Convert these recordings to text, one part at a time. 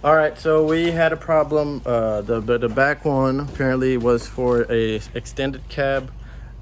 All right, so we had a problem. The back one apparently was for a extended cab,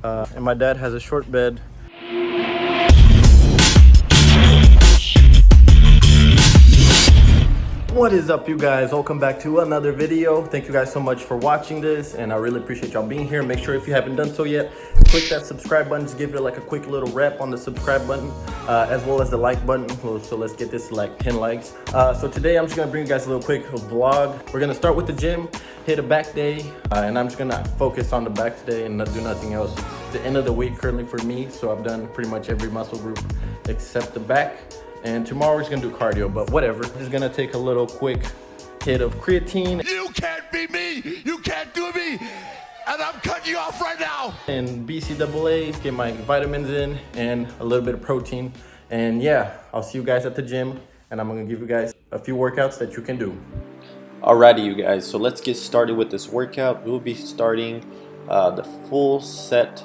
and my dad has a short bed. What is up, you guys? Welcome back to another video. Thank you guys so much for watching this, and I really appreciate y'all being here. Make sure if you haven't done so yet, click that subscribe button. Just give it like a quick little rep on the subscribe button, as well as the like button. So let's get this to like 10 likes. So today I'm just gonna bring you guys a little quick vlog. We're gonna start with the gym, hit a back day, and I'm just gonna focus on the back today and not do nothing else. It's the end of the week currently for me, so I've done pretty much every muscle group except the back. And tomorrow we're just gonna do cardio, but whatever. Just gonna take a little quick hit of creatine. You can't beat me, you can't do me, and I'm cutting you off right now. And BCAA, get my vitamins in, and a little bit of protein. And yeah, I'll see you guys at the gym, and I'm gonna give you guys a few workouts that you can do. Alrighty, you guys, so let's get started with this workout. We'll be starting the full set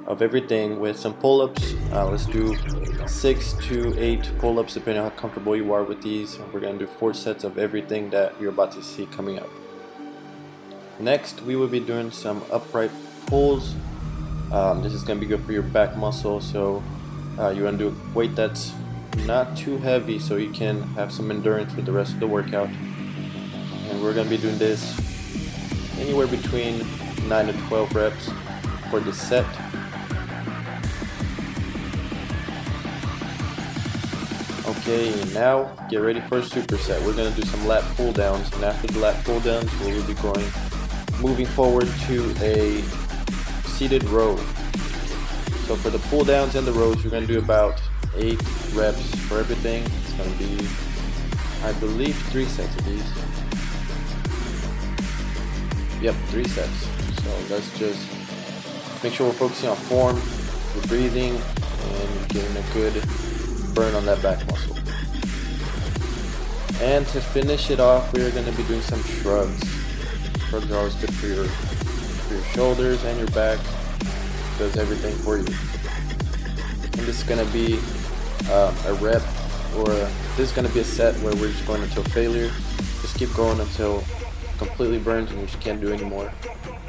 of everything with some pull-ups. Let's do 6 to 8 pull-ups depending on how comfortable you are with these. We're going to do 4 sets of everything that you're about to see coming up. Next, we will be doing some upright pulls. This is going to be good for your back muscle, so you want to do a weight that's not too heavy so you can have some endurance for the rest of the workout. And we're going to be doing this anywhere between 9 to 12 reps for the set. Okay, now get ready for a superset. We're going to do some lat pull downs, and after the lat pull downs we will be moving forward to a seated row. So for the pull downs and the rows, we're going to do about 8 reps for everything. It's going to be, I believe, 3 sets of these. Yep, 3 sets. So let's just make sure we're focusing on form, we're breathing, and getting a good burn on that back muscle. And to finish it off, we're going to be doing some shrugs. Shrugs are always good for your shoulders and your back. Does everything for you. And this is going to be a rep, or this is going to be a set where we're just going until failure. Just keep going until it completely burns and you just can't do anymore,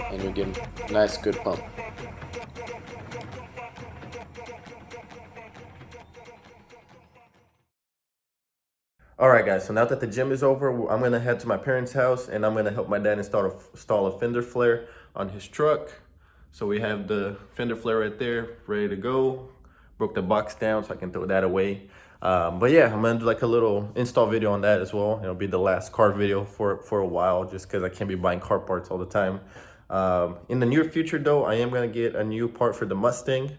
and you're getting a nice good pump. Alright guys, so now that the gym is over, I'm going to head to my parents' house, and I'm going to help my dad install a fender flare on his truck. So we have the fender flare right there, ready to go. Broke the box down so I can throw that away. But yeah, I'm going to do like a little install video on that as well. It'll be the last car video for a while, just because I can't be buying car parts all the time. In the near future though, I am going to get a new part for the Mustang,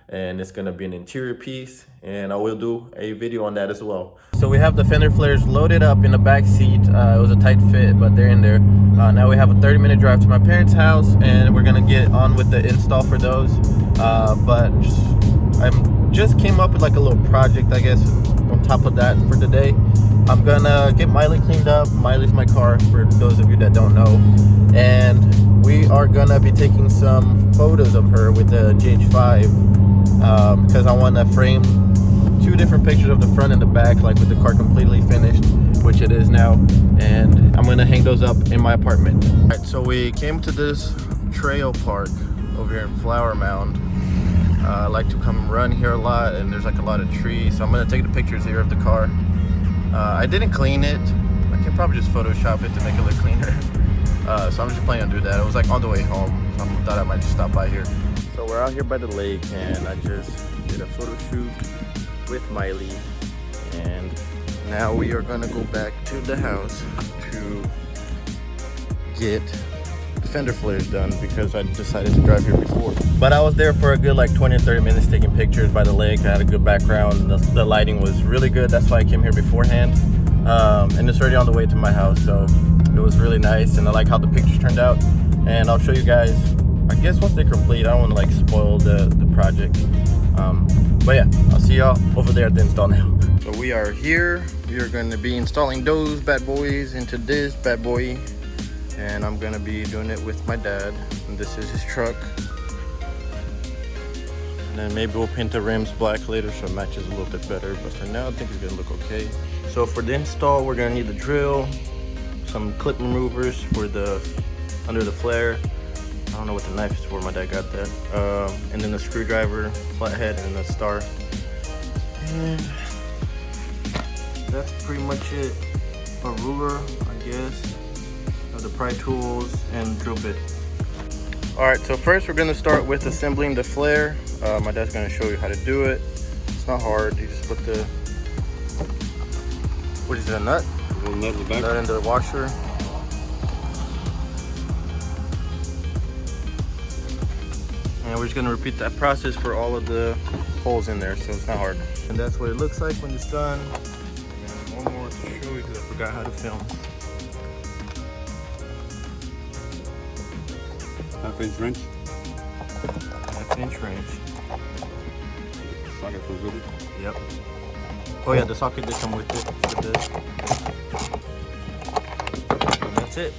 and it's going to be an interior piece, and I will do a video on that as well. So we have the fender flares loaded up in the back seat. It was a tight fit, but they're in there. Now we have a 30-minute drive to my parents' house, and we're gonna get on with the install for those. But I just came up with like a little project, I guess, on top of that for today. I'm gonna get Miley cleaned up. Miley's my car, for those of you that don't know. And we are gonna be taking some photos of her with the GH5. Because I want to frame 2 different pictures of the front and the back, like with the car completely finished, which it is now, and I'm going to hang those up in my apartment. Alright, so we came to this trail park over here in Flower Mound. I like to come run here a lot, and there's like a lot of trees, so I'm going to take the pictures here of the car. I didn't clean it. I can probably just Photoshop it to make it look cleaner. So I'm just planning on doing that. It was like on the way home, so I thought I might just stop by here. So we're out here by the lake, and I just did a photo shoot with Miley, and now we are gonna go back to the house to get the fender flares done, because I decided to drive here before. But I was there for a good like 20 or 30 minutes taking pictures by the lake. I had a good background. The lighting was really good. That's why I came here beforehand. And it's already on the way to my house, so it was really nice, and I like how the pictures turned out. And I'll show you guys, I guess, once they're complete. I don't want to like spoil the project. But yeah, I'll see y'all over there at the install now. So we are here. We are going to be installing those bad boys into this bad boy. And I'm going to be doing it with my dad. And this is his truck. And then maybe we'll paint the rims black later so it matches a little bit better. But for now, I think it's going to look okay. So for the install, we're going to need the drill, some clip removers for the under the flare. I don't know what the knife is for, my dad got that. And then a screwdriver, flathead, and a star. And that's pretty much it. A ruler, I guess, of the pry tools and drill bit. All right, so first we're gonna start with assembling the flare. My dad's gonna show you how to do it. It's not hard. You just put the, what is it, a nut? A nut in the back. Nut in the washer. And we're just gonna repeat that process for all of the holes in there, so it's not hard. And that's what it looks like when it's done. And one more to show you because I forgot how to film. 1/2 inch wrench. 1/2 inch wrench. Socket goes with it. Yep. Oh yeah, the socket did come with it. It does. And that's it.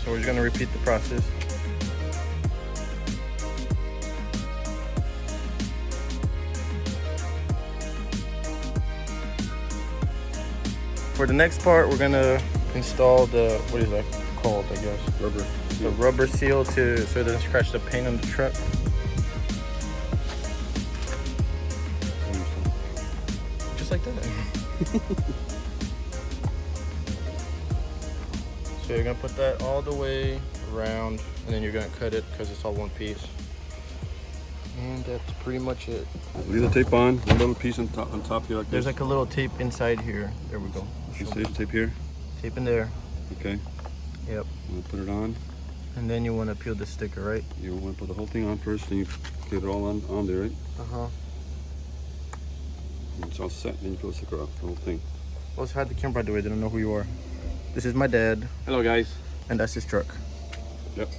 So we're just gonna repeat the process. For the next part, we're gonna install the, what is that called, I guess? Rubber. The rubber seal so it doesn't scratch the paint on the truck. Just like that. So you're gonna put that all the way around, and then you're gonna cut it because it's all one piece. And that's pretty much it. Leave the tape on. One little piece on top here like There's this. like a little tape inside here. There we go. You see tape here? Tape in there. Okay. Yep. We'll put it on. And then you want to peel the sticker, right? You want to put the whole thing on first, then you get it all on there, right? Uh-huh. And it's all set, then you peel the sticker off, the whole thing. Let's hide the camera, by the way. They don't know who you are. This is my dad, Hello, guys. and that's his truck. Yep.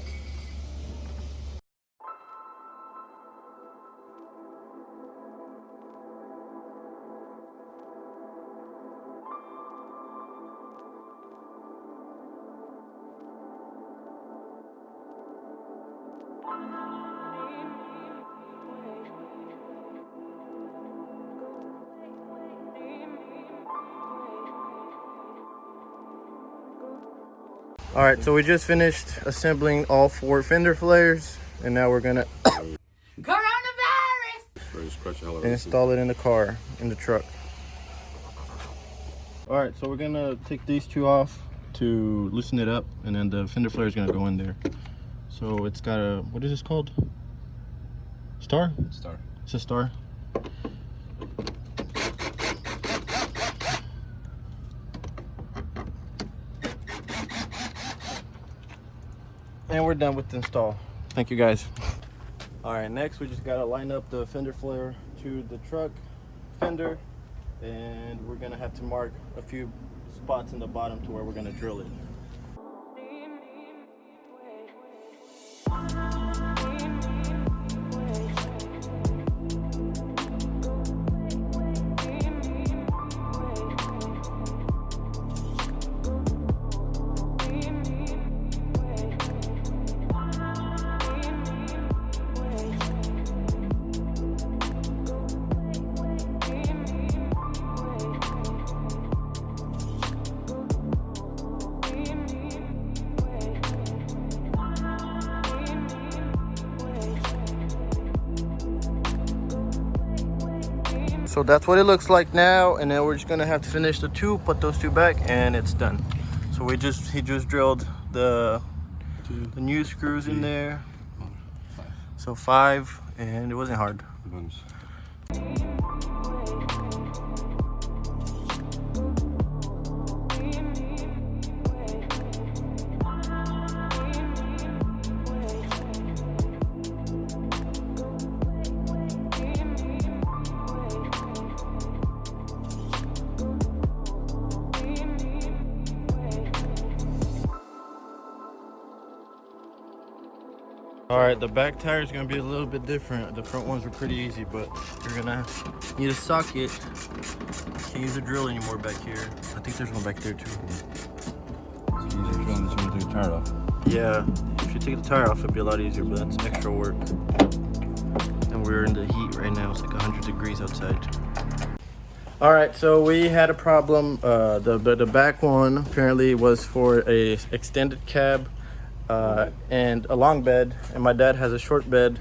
All right, so we just finished assembling all 4 fender flares, and now we're gonna Coronavirus! Ready to scratch the hell out of this thing. install it in the car, in the truck. All right, so we're gonna take these 2 off to loosen it up, and then the fender flare is gonna go in there. So it's got a, what is this called? Star? Star. It's a star. And we're done with the install. Thank you guys. All right, next we just gotta line up the fender flare to the truck fender, and we're gonna have to mark a few spots in the bottom to where we're gonna drill it. So that's what it looks like now, and then we're just gonna have to finish the 2, put those 2 back, and it's done. So he just drilled the new screws in there. So 5, and it wasn't hard. All right, the back tire is gonna be a little bit different. The front ones were pretty easy, but you're gonna need a socket. Can't use a drill anymore back here. I think there's one back there too. It's easier drilling than taking the tire off. Yeah, if you take the tire off, it'd be a lot easier, but that's extra work. And we're in the heat right now. It's like 100 degrees outside. All right, so we had a problem. The back one apparently was for a extended cab and a long bed, and my dad has a short bed,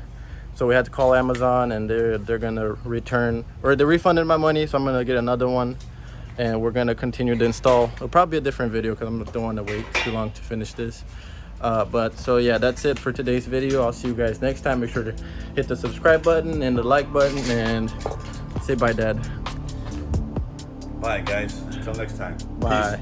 so we had to call Amazon, and they're gonna return, or they refunded my money, so I'm gonna get another one, and we're gonna continue to install. It'll probably be a different video because I don't want to wait too long to finish this. But so yeah, that's it for today's video. I'll see you guys next time. Make sure to hit the subscribe button and the like button, and say bye, Dad. Bye, guys. Until next time. Bye.